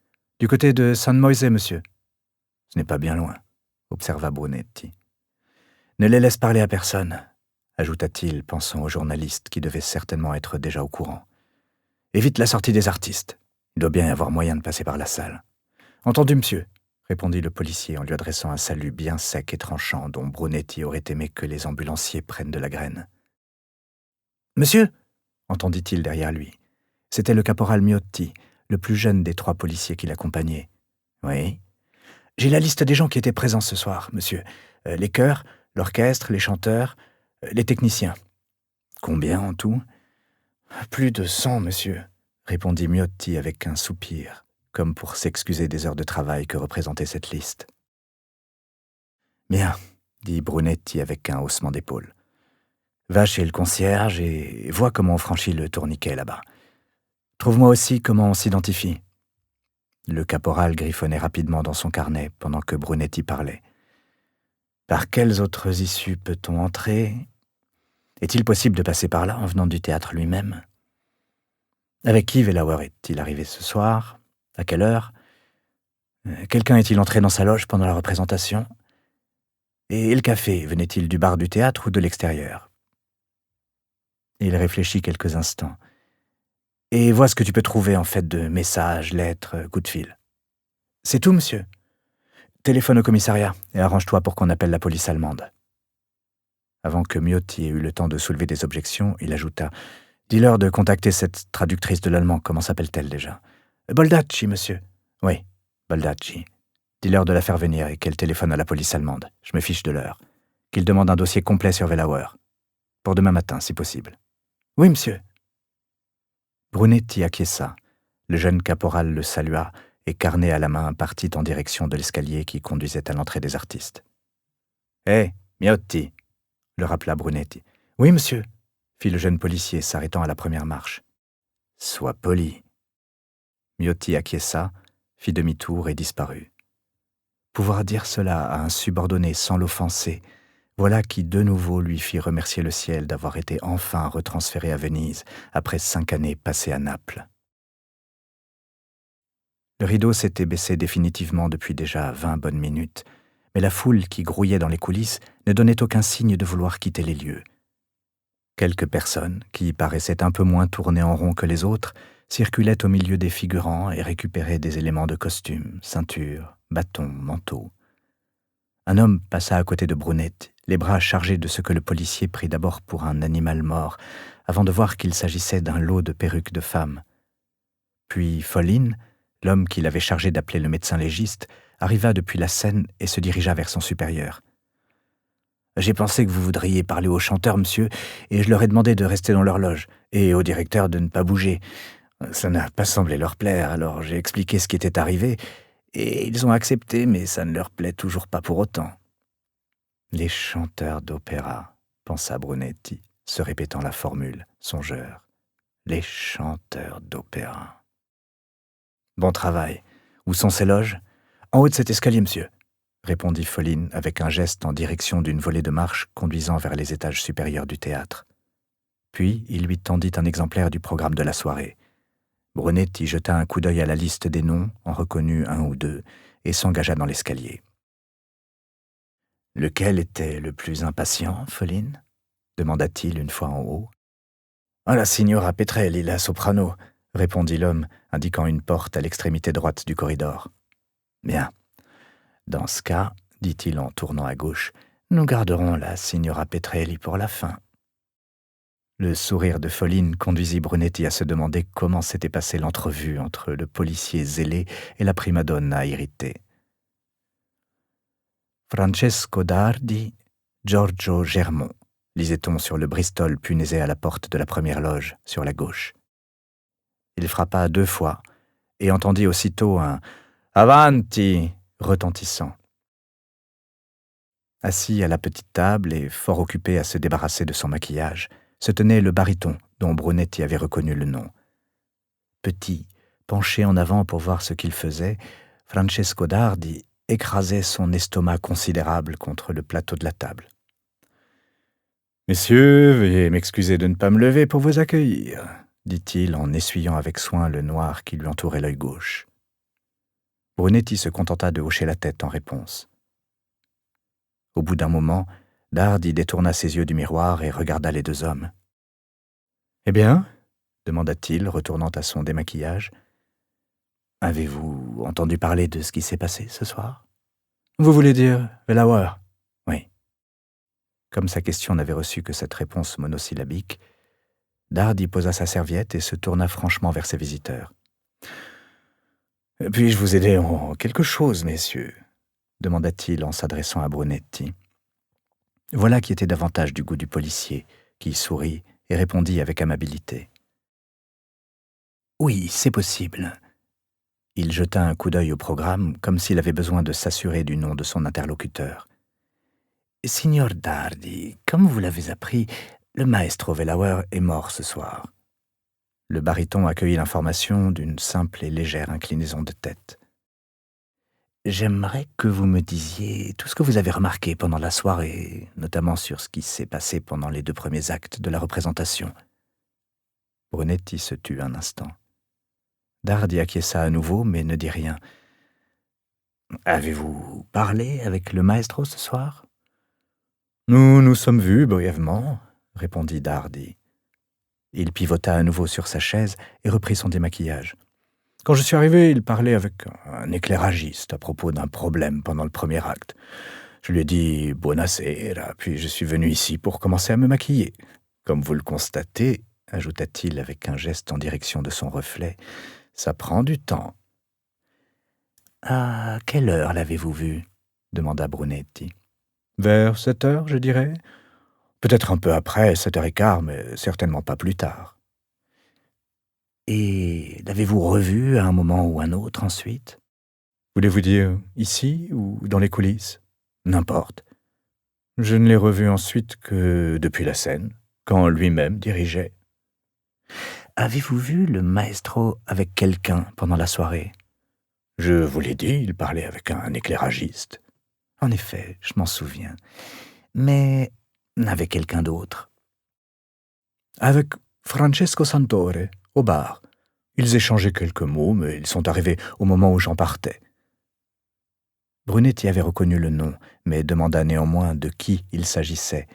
B: Du côté de San Moise, monsieur. »« Ce n'est pas bien loin, » observa Brunetti. « Ne les laisse parler à personne, » ajouta-t-il, pensant au journaliste qui devait certainement être déjà au courant. « Évite la sortie des artistes. Il doit bien y avoir moyen de passer par la salle. »« Entendu, monsieur, » répondit le policier en lui adressant un salut bien sec et tranchant dont Brunetti aurait aimé que les ambulanciers prennent de la graine. « Monsieur » entendit-il derrière lui. C'était le caporal Miotti, le plus jeune des trois policiers qui l'accompagnaient. « Oui. J'ai la liste des gens qui étaient présents ce soir, monsieur. Les chœurs, l'orchestre, les chanteurs, les techniciens. »« Combien en tout ?»« Plus de 100, monsieur, » répondit Miotti avec un soupir, comme pour s'excuser des heures de travail que représentait cette liste. « Bien, » dit Brunetti avec un haussement d'épaule. « Va chez le concierge et vois comment on franchit le tourniquet là-bas. Trouve-moi aussi comment on s'identifie. » Le caporal griffonnait rapidement dans son carnet pendant que Brunetti parlait. « Par quelles autres issues peut-on entrer ? Est-il possible de passer par là en venant du théâtre lui-même ? Avec qui Wellauer est-il arrivé ce soir ? À quelle heure ? Quelqu'un est-il entré dans sa loge pendant la représentation ? Et le café, venait-il du bar du théâtre ou de l'extérieur ? » Il réfléchit quelques instants. « Et vois ce que tu peux trouver en fait de messages, lettres, coups de fil. »« C'est tout, monsieur. Téléphone au commissariat et arrange-toi pour qu'on appelle la police allemande. » Avant que Miotti ait eu le temps de soulever des objections, il ajouta « Dis-leur de contacter cette traductrice de l'allemand, comment s'appelle-t-elle déjà ? »« Boldacci, monsieur. »« Oui, Boldacci. Dis-leur de la faire venir et qu'elle téléphone à la police allemande. Je me fiche de l'heure. Qu'ils demandent un dossier complet sur Wellauer. Pour demain matin, si possible. »« Oui, monsieur. » Brunetti acquiesça. Le jeune caporal le salua et, carnet à la main, partit en direction de l'escalier qui conduisait à l'entrée des artistes. « Hé, Miotti !» le rappela Brunetti. « Oui, monsieur, » fit le jeune policier, s'arrêtant à la première marche. « Sois poli. » Miotti acquiesça, fit demi-tour et disparut. Pouvoir dire cela à un subordonné sans l'offenser, voilà qui de nouveau lui fit remercier le ciel d'avoir été enfin retransféré à Venise après 5 années passées à Naples. Le rideau s'était baissé définitivement depuis déjà 20 bonnes minutes, mais la foule qui grouillait dans les coulisses ne donnait aucun signe de vouloir quitter les lieux. Quelques personnes, qui paraissaient un peu moins tournées en rond que les autres, circulaient au milieu des figurants et récupéraient des éléments de costume, ceinture, bâton, manteau. Un homme passa à côté de Brunetti, les bras chargés de ce que le policier prit d'abord pour un animal mort, avant de voir qu'il s'agissait d'un lot de perruques de femmes. Puis Follin, l'homme qu'il avait chargé d'appeler le médecin légiste, arriva depuis la scène et se dirigea vers son supérieur. « J'ai pensé que vous voudriez parler aux chanteurs, monsieur, et je leur ai demandé de rester dans leur loge, et au directeur de ne pas bouger. Ça n'a pas semblé leur plaire, alors j'ai expliqué ce qui était arrivé, et ils ont accepté, mais ça ne leur plaît toujours pas pour autant. » Les chanteurs d'opéra, pensa Brunetti, se répétant la formule, songeur. Les chanteurs d'opéra. Bon travail. Où sont ces loges? En haut de cet escalier, monsieur, répondit Follin avec un geste en direction d'une volée de marche conduisant vers les étages supérieurs du théâtre. Puis il lui tendit un exemplaire du programme de la soirée. Brunetti jeta un coup d'œil à la liste des noms, en reconnut un ou deux, et s'engagea dans l'escalier. « Lequel était le plus impatient, Follin ?» demanda-t-il une fois en haut. « Ah, la signora Petrelli, la soprano », répondit l'homme, indiquant une porte à l'extrémité droite du corridor. « Bien. Dans ce cas, dit-il en tournant à gauche, nous garderons la signora Petrelli pour la fin. » Le sourire de Follin conduisit Brunetti à se demander comment s'était passée l'entrevue entre le policier zélé et la primadonna irritée. Francesco Dardi, Giorgio Germont, lisait-on sur le bristol punaisé à la porte de la première loge, sur la gauche. Il frappa 2 fois et entendit aussitôt un « Avanti » retentissant. Assis à la petite table et fort occupé à se débarrasser de son maquillage, se tenait le baryton dont Brunetti avait reconnu le nom. Petit, penché en avant pour voir ce qu'il faisait, Francesco Dardi écrasait son estomac considérable contre le plateau de la table. « Messieurs, veuillez m'excuser de ne pas me lever pour vous accueillir, » dit-il en essuyant avec soin le noir qui lui entourait l'œil gauche. Brunetti se contenta de hocher la tête en réponse. Au bout d'un moment, Dardi détourna ses yeux du miroir et regarda les 2 hommes. « Eh bien ?» demanda-t-il, retournant à son démaquillage. « Avez-vous entendu parler de ce qui s'est passé ce soir ?»« Vous voulez dire Velauer ?»« Oui. » Comme sa question n'avait reçu que cette réponse monosyllabique, Dardi posa sa serviette et se tourna franchement vers ses visiteurs. « Puis-je vous aider en quelque chose, messieurs ?» demanda-t-il en s'adressant à Brunetti. Voilà qui était davantage du goût du policier, qui sourit et répondit avec amabilité. « Oui, c'est possible. » Il jeta un coup d'œil au programme, comme s'il avait besoin de s'assurer du nom de son interlocuteur. « Signor Dardi, comme vous l'avez appris, le maestro Velauer est mort ce soir. » Le baryton accueillit l'information d'une simple et légère inclinaison de tête. « J'aimerais que vous me disiez tout ce que vous avez remarqué pendant la soirée, notamment sur ce qui s'est passé pendant les 2 premiers actes de la représentation. » Brunetti se tut un instant. Dardi acquiesça à nouveau, mais ne dit rien. « Avez-vous parlé avec le maestro ce soir ?»« Nous nous sommes vus brièvement, » répondit Dardi. Il pivota à nouveau sur sa chaise et reprit son démaquillage. « Quand je suis arrivé, il parlait avec un éclairagiste à propos d'un problème pendant le premier acte. Je lui ai dit « Buonasera », puis je suis venu ici pour commencer à me maquiller. Comme vous le constatez, ajouta-t-il avec un geste en direction de son reflet, ça prend du temps. »« À quelle heure l'avez-vous vu ?» demanda Brunetti. « Vers 7 heures, je dirais. Peut-être un peu après, 7h15, mais certainement pas plus tard. »« Et l'avez-vous revu à un moment ou un autre ensuite ? » ?»« Voulez-vous dire ici ou dans les coulisses ? » ?»« N'importe. Je ne l'ai revu ensuite que depuis la scène, quand lui-même dirigeait. »« Avez-vous vu le maestro avec quelqu'un pendant la soirée ? » ?»« Je vous l'ai dit, il parlait avec un éclairagiste. »« En effet, je m'en souviens. Mais avec quelqu'un d'autre ? » ?»« Avec Francesco Santore, au bar. Ils échangeaient quelques mots, mais ils sont arrivés au moment où j'en partais. » Brunetti avait reconnu le nom, mais demanda néanmoins de qui il s'agissait.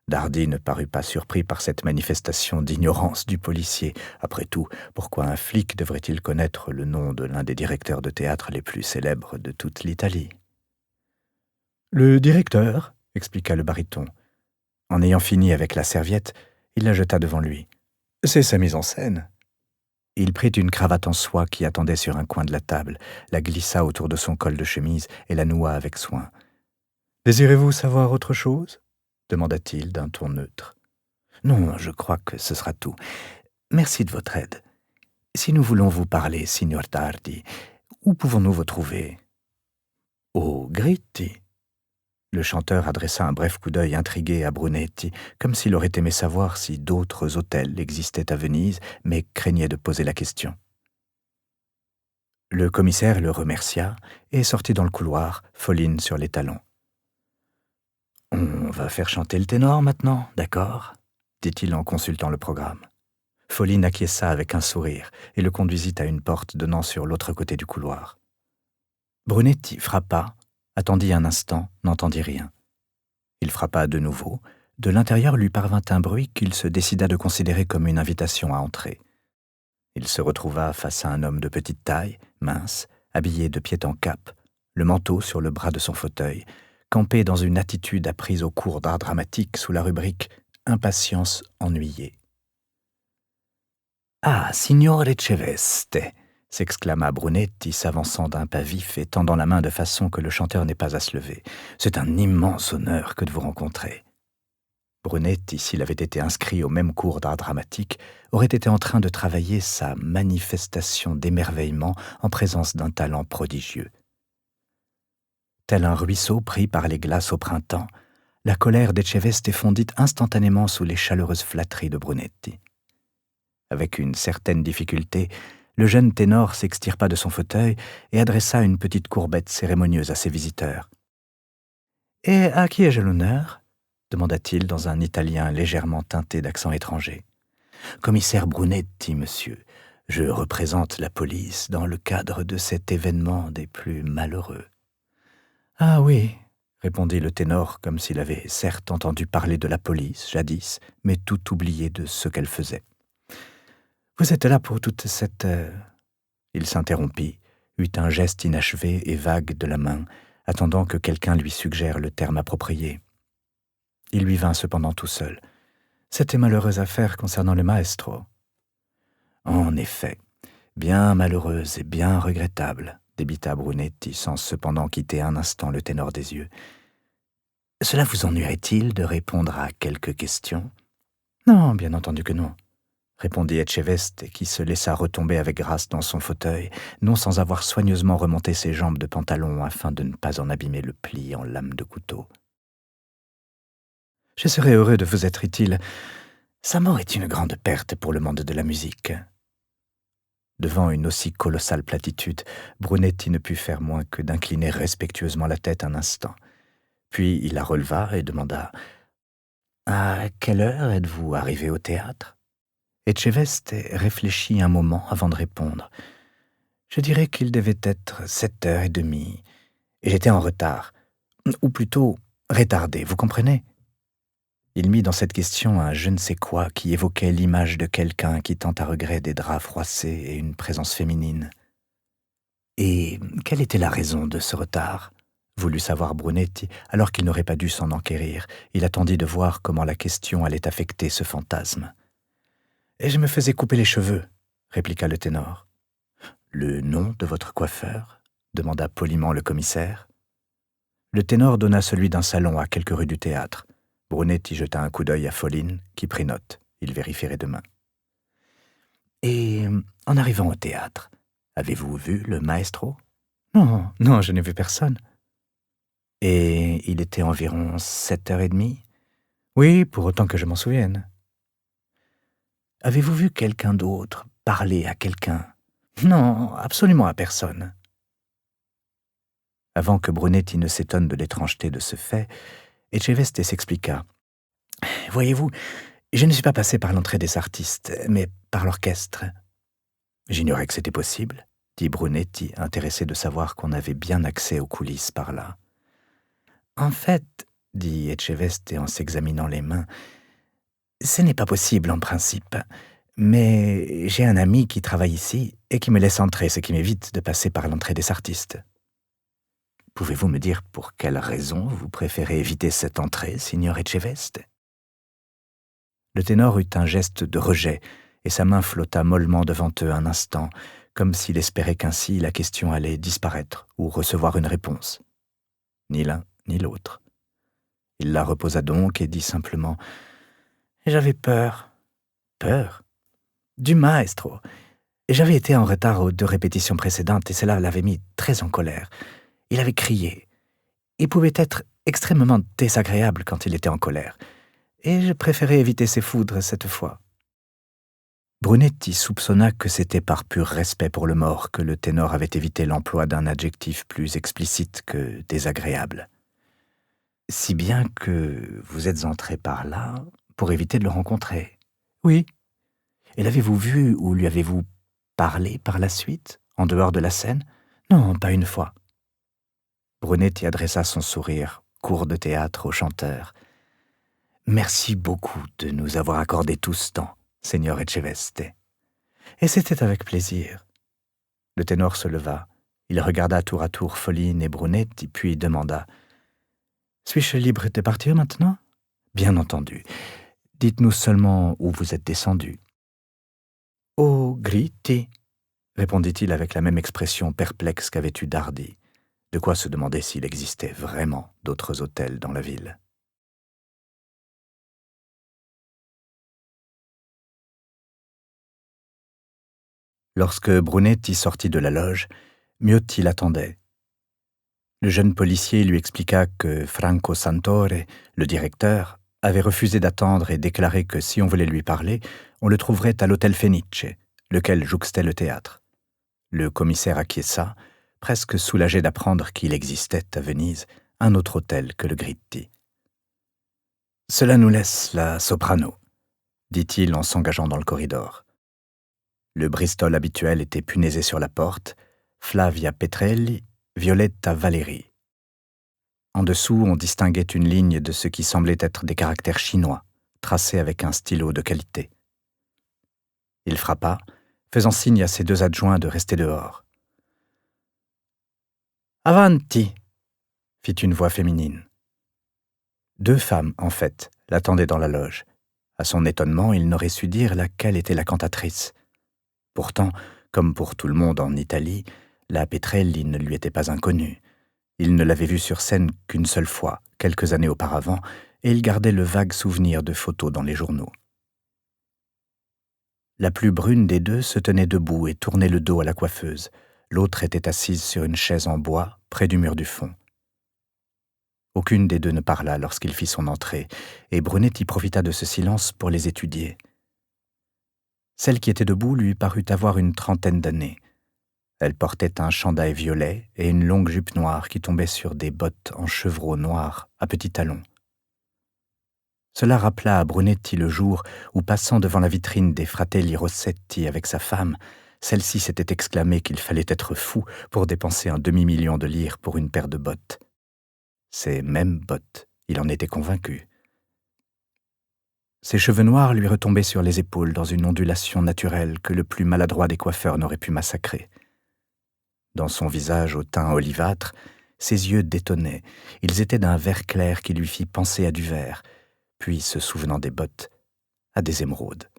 B: Dardy ne parut pas surpris par cette manifestation d'ignorance du policier. Après tout, pourquoi un flic devrait-il connaître le nom de l'un des directeurs de théâtre les plus célèbres de toute l'Italie? « Le directeur, » expliqua le baryton. En ayant fini avec la serviette, il la jeta devant lui. « C'est sa mise en scène. » Il prit une cravate en soie qui attendait sur un coin de la table, la glissa autour de son col de chemise et la noua avec soin. « Désirez-vous savoir autre chose ?» demanda-t-il d'un ton neutre. « Non, je crois que ce sera tout. Merci de votre aide. Si nous voulons vous parler, signor Dardy, où pouvons-nous vous trouver ?»« Au Gritti. » Le chanteur adressa un bref coup d'œil intrigué à Brunetti, comme s'il aurait aimé savoir si d'autres hôtels existaient à Venise, mais craignait de poser la question. Le commissaire le remercia et sortit dans le couloir, Foline sur les talons. « On va faire chanter le ténor maintenant, d'accord ?» dit-il en consultant le programme. Foline acquiesça avec un sourire et le conduisit à une porte donnant sur l'autre côté du couloir. Brunetti frappa, attendit un instant, n'entendit rien. Il frappa de nouveau. De l'intérieur lui parvint un bruit qu'il se décida de considérer comme une invitation à entrer. Il se retrouva face à un homme de petite taille, mince, habillé de pied en cap, le manteau sur le bras de son fauteuil, campé dans une attitude apprise au cours d'art dramatique sous la rubrique « Impatience ennuyée ». « Ah, signore Echeveste !» s'exclama Brunetti, s'avançant d'un pas vif et tendant la main de façon que le chanteur n'ait pas à se lever. « C'est un immense honneur que de vous rencontrer. » Brunetti, s'il avait été inscrit au même cours d'art dramatique, aurait été en train de travailler sa manifestation d'émerveillement en présence d'un talent prodigieux. Tel un ruisseau pris par les glaces au printemps, la colère d'Echeveste fondit instantanément sous les chaleureuses flatteries de Brunetti. Avec une certaine difficulté, le jeune ténor s'extirpa de son fauteuil et adressa une petite courbette cérémonieuse à ses visiteurs. « Et à qui ai-je l'honneur ?» demanda-t-il dans un italien légèrement teinté d'accent étranger. « Commissaire Brunetti, monsieur. Je représente la police dans le cadre de cet événement des plus malheureux. »« Ah oui, » répondit le ténor comme s'il avait certes entendu parler de la police jadis, mais tout oublié de ce qu'elle faisait. « Vous êtes là pour toute cette... » Il s'interrompit, eut un geste inachevé et vague de la main, attendant que quelqu'un lui suggère le terme approprié. Il lui vint cependant tout seul. « Cette malheureuse affaire concernant le maestro. »« En effet, bien malheureuse et bien regrettable, » débita Brunetti, sans cependant quitter un instant le ténor des yeux. « Cela vous ennuierait-il de répondre à quelques questions ?»« Non, bien entendu que non. » répondit Echeveste, qui se laissa retomber avec grâce dans son fauteuil, non sans avoir soigneusement remonté ses jambes de pantalon afin de ne pas en abîmer le pli en lame de couteau. « Je serais heureux de vous être utile. Sa mort est une grande perte pour le monde de la musique. » Devant une aussi colossale platitude, Brunetti ne put faire moins que d'incliner respectueusement la tête un instant. Puis il la releva et demanda « À quelle heure êtes-vous arrivé au théâtre ?» Echeveste réfléchit un moment avant de répondre. « Je dirais qu'il devait être 7h30, et j'étais en retard, ou plutôt retardé, vous comprenez ?» Il mit dans cette question un je ne sais quoi qui évoquait l'image de quelqu'un qui tend à regret des draps froissés et une présence féminine. « Et quelle était la raison de ce retard ?» voulut savoir Brunetti, alors qu'il n'aurait pas dû s'en enquérir. Il attendit de voir comment la question allait affecter ce fantasme. « Et je me faisais couper les cheveux, » répliqua le ténor. « Le nom de votre coiffeur ?» demanda poliment le commissaire. Le ténor donna celui d'un salon à quelques rues du théâtre. Brunetti jeta un coup d'œil à Foline, qui prit note. Il vérifierait demain. « Et en arrivant au théâtre, avez-vous vu le maestro ?»« Non, non, je n'ai vu personne. »« Et il était environ 7h30 ?»« Oui, pour autant que je m'en souvienne. »« Avez-vous vu quelqu'un d'autre parler à quelqu'un ?»« Non, absolument à personne. » Avant que Brunetti ne s'étonne de l'étrangeté de ce fait, Echeveste s'expliqua. « Voyez-vous, je ne suis pas passé par l'entrée des artistes, mais par l'orchestre. »« J'ignorais que c'était possible, » dit Brunetti, intéressé de savoir qu'on avait bien accès aux coulisses par là. « En fait, dit Etcheveste en s'examinant les mains, ce n'est pas possible en principe, mais j'ai un ami qui travaille ici et qui me laisse entrer, ce qui m'évite de passer par l'entrée des artistes. » Pouvez-vous me dire pour quelle raison vous préférez éviter cette entrée, signor Etcheveste? Le ténor eut un geste de rejet, et sa main flotta mollement devant eux un instant, comme s'il espérait qu'ainsi la question allait disparaître ou recevoir une réponse. Ni l'un ni l'autre. Il la reposa donc et dit simplement « J'avais peur. »« Peur? Du maestro. J'avais été en retard aux 2 répétitions précédentes et cela l'avait mis très en colère. Il avait crié. Il pouvait être extrêmement désagréable quand il était en colère, et je préférais éviter ses foudres cette fois. » Brunetti soupçonna que c'était par pur respect pour le mort que le ténor avait évité l'emploi d'un adjectif plus explicite que désagréable. « Si bien que vous êtes entré par là pour éviter de le rencontrer. »« Oui. » »« Et l'avez-vous vu ou lui avez-vous parlé par la suite, en dehors de la scène? »« Non, pas une fois. » Brunetti adressa son sourire, court de théâtre, au chanteur. « Merci beaucoup de nous avoir accordé tout ce temps, Seigneur Etcheveste. » « Et c'était avec plaisir. » Le ténor se leva. Il regarda tour à tour Foline et Brunetti, puis demanda « Suis-je libre de partir maintenant ?»« Bien entendu. Dites-nous seulement où vous êtes descendu. »« Au Gritti, » répondit-il avec la même expression perplexe qu'avait eue Dardy. De quoi se demander s'il existait vraiment d'autres hôtels dans la ville. Lorsque Brunetti sortit de la loge, Miotti l'attendait. Le jeune policier lui expliqua que Franco Santore, le directeur, avait refusé d'attendre et déclaré que si on voulait lui parler, on le trouverait à l'hôtel Fenice, lequel jouxtait le théâtre. Le commissaire acquiesça, presque soulagé d'apprendre qu'il existait à Venise un autre hôtel que le Gritti. « Cela nous laisse la Soprano, » dit-il en s'engageant dans le corridor. Le Bristol habituel était punaisé sur la porte, Flavia Petrelli, Violetta Valeri. En dessous, on distinguait une ligne de ce qui semblait être des caractères chinois, tracés avec un stylo de qualité. Il frappa, faisant signe à ses 2 adjoints de rester dehors. « Avanti !» fit une voix féminine. 2 femmes, en fait, l'attendaient dans la loge. À son étonnement, il n'aurait su dire laquelle était la cantatrice. Pourtant, comme pour tout le monde en Italie, la Petrelli ne lui était pas inconnue. Il ne l'avait vue sur scène qu'une seule fois, quelques années auparavant, et il gardait le vague souvenir de photos dans les journaux. La plus brune des 2 se tenait debout et tournait le dos à la coiffeuse. L'autre était assise sur une chaise en bois, près du mur du fond. Aucune des 2 ne parla lorsqu'il fit son entrée, et Brunetti profita de ce silence pour les étudier. Celle qui était debout lui parut avoir une 30aine d'années. Elle portait un chandail violet et une longue jupe noire qui tombait sur des bottes en chevreau noir à petits talons. Cela rappela à Brunetti le jour où, passant devant la vitrine des Fratelli Rossetti avec sa femme, celle-ci s'était exclamée qu'il fallait être fou pour dépenser un demi-million de lire pour une paire de bottes. Ces mêmes bottes, il en était convaincu. Ses cheveux noirs lui retombaient sur les épaules dans une ondulation naturelle que le plus maladroit des coiffeurs n'aurait pu massacrer. Dans son visage au teint olivâtre, ses yeux détonnaient. Ils étaient d'un vert clair qui lui fit penser à du verre, puis, se souvenant des bottes, à des émeraudes.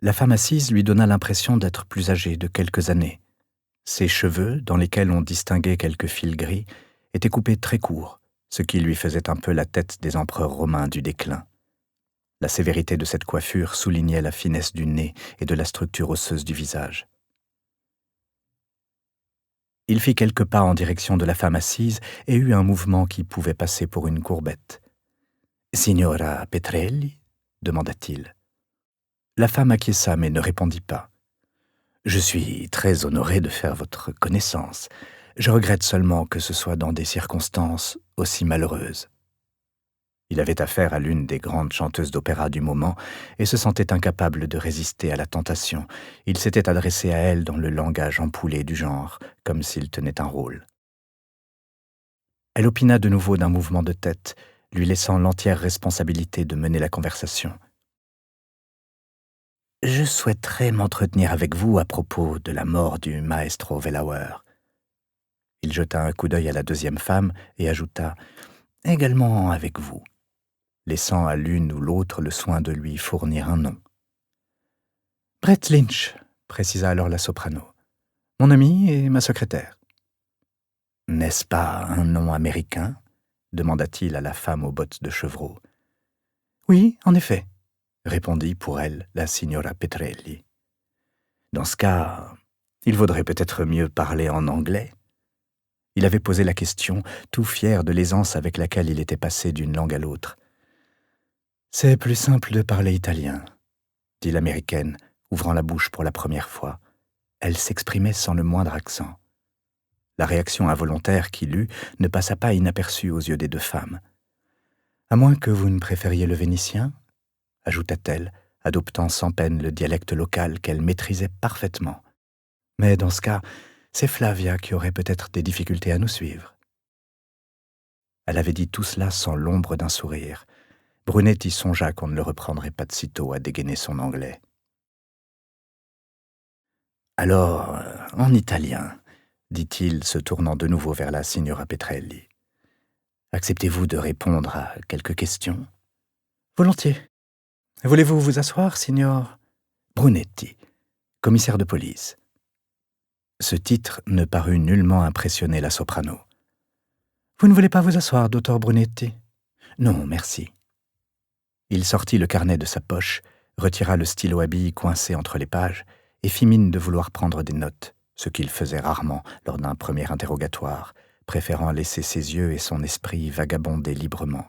B: La femme assise lui donna l'impression d'être plus âgée de quelques années. Ses cheveux, dans lesquels on distinguait quelques fils gris, étaient coupés très courts, ce qui lui faisait un peu la tête des empereurs romains du déclin. La sévérité de cette coiffure soulignait la finesse du nez et de la structure osseuse du visage. Il fit quelques pas en direction de la femme assise et eut un mouvement qui pouvait passer pour une courbette. « Signora Petrelli » demanda-t-il. La femme acquiesça mais ne répondit pas. « Je suis très honoré de faire votre connaissance. Je regrette seulement que ce soit dans des circonstances aussi malheureuses. » Il avait affaire à l'une des grandes chanteuses d'opéra du moment et se sentait incapable de résister à la tentation. Il s'était adressé à elle dans le langage ampoulé du genre, comme s'il tenait un rôle. Elle opina de nouveau d'un mouvement de tête, lui laissant l'entière responsabilité de mener la conversation. « Je souhaiterais m'entretenir avec vous à propos de la mort du maestro Wellauer. » Il jeta un coup d'œil à la deuxième femme et ajouta « également avec vous », laissant à l'une ou l'autre le soin de lui fournir un nom. « Brett Lynch », précisa alors la soprano, « mon ami et ma secrétaire. »« N'est-ce pas un nom américain ?» demanda-t-il à la femme aux bottes de chevreau. « Oui, en effet », répondit pour elle la signora Petrelli. « Dans ce cas, il vaudrait peut-être mieux parler en anglais. » Il avait posé la question, tout fier de l'aisance avec laquelle il était passé d'une langue à l'autre. « C'est plus simple de parler italien, » dit l'américaine, ouvrant la bouche pour la première fois. Elle s'exprimait sans le moindre accent. La réaction involontaire qu'il eut ne passa pas inaperçue aux yeux des deux femmes. « À moins que vous ne préfériez le vénitien ?» ajouta-t-elle, adoptant sans peine le dialecte local qu'elle maîtrisait parfaitement. « Mais dans ce cas, c'est Flavia qui aurait peut-être des difficultés à nous suivre. » Elle avait dit tout cela sans l'ombre d'un sourire. Brunetti songea qu'on ne le reprendrait pas de sitôt à dégainer son anglais. « Alors, en italien, » dit-il, se tournant de nouveau vers la signora Petrelli. « Acceptez-vous de répondre à quelques questions ?»« Volontiers. Voulez-vous vous asseoir, signor ?» Brunetti, commissaire de police. Ce titre ne parut nullement impressionner la soprano. « Vous ne voulez pas vous asseoir, docteur Brunetti ?»« Non, merci. » Il sortit le carnet de sa poche, retira le stylo à billes coincé entre les pages et fit mine de vouloir prendre des notes, ce qu'il faisait rarement lors d'un premier interrogatoire, préférant laisser ses yeux et son esprit vagabonder librement.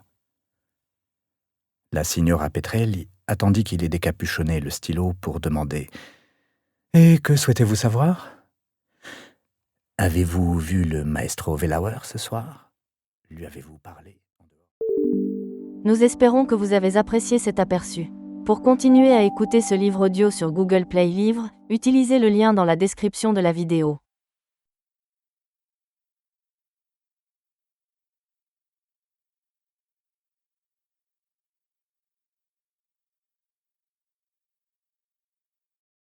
B: La signora Petrelli attendit qu'il ait décapuchonné le stylo pour demander « Et que souhaitez-vous savoir ? » « Avez-vous vu le maestro Wellauer ce soir ? Lui avez-vous parlé ? »
C: Nous espérons que vous avez apprécié cet aperçu. Pour continuer à écouter ce livre audio sur Google Play Livres, utilisez le lien dans la description de la vidéo.